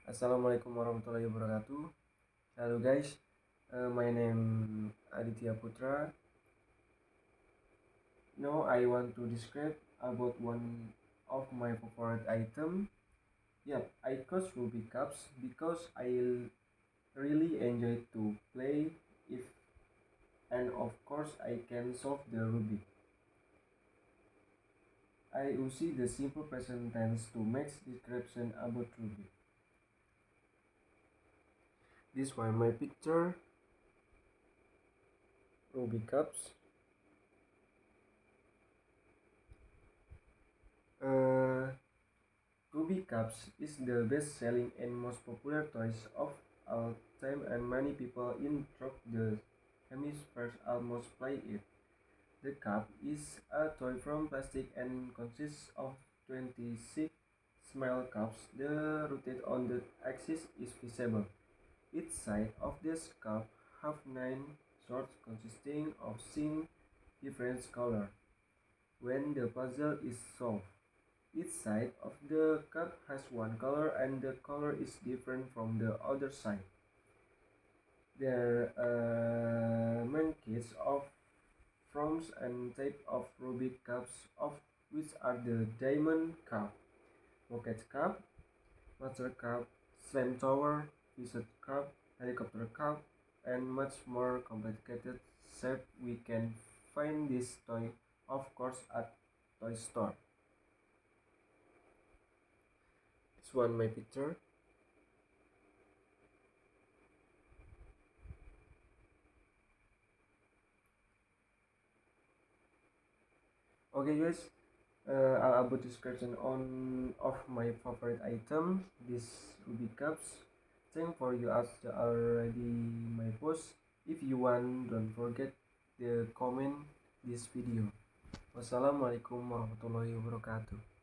Assalamualaikum warahmatullahi wabarakatuh. Hello guys, my name Aditya Putra. Now I want to describe about one of my favorite item. Yep, I chose Rubik Cups because I really enjoy to play if and of course I can solve the Rubik. I use the simple present tense to make description about Rubik. This one my picture Rubik Cups. Rubik Cups is the best-selling and most popular toys of all time, and many people in throughout the hemisphere almost play it. The cup is a toy from plastic and consists of 26 small cups. The rotate on the axis is visible. Each side of this cup have 9 swords consisting of 6 different colors. When the puzzle is solved, each side of the cup has one color and the color is different from the other side. There are many kinds of forms and type of Rubik cups, of which are the diamond cup, pocket cup, master cup, slam tower, wizard cup, helicopter cup, and much more complicated shape. We can find this toy, of course, at toy store. This one my picture. Okay guys, I'll about description on of my favorite item, this Rubik cups. Thank for you as already my post. If you want, don't forget the comment this video. Wassalamualaikum warahmatullahi wabarakatuh.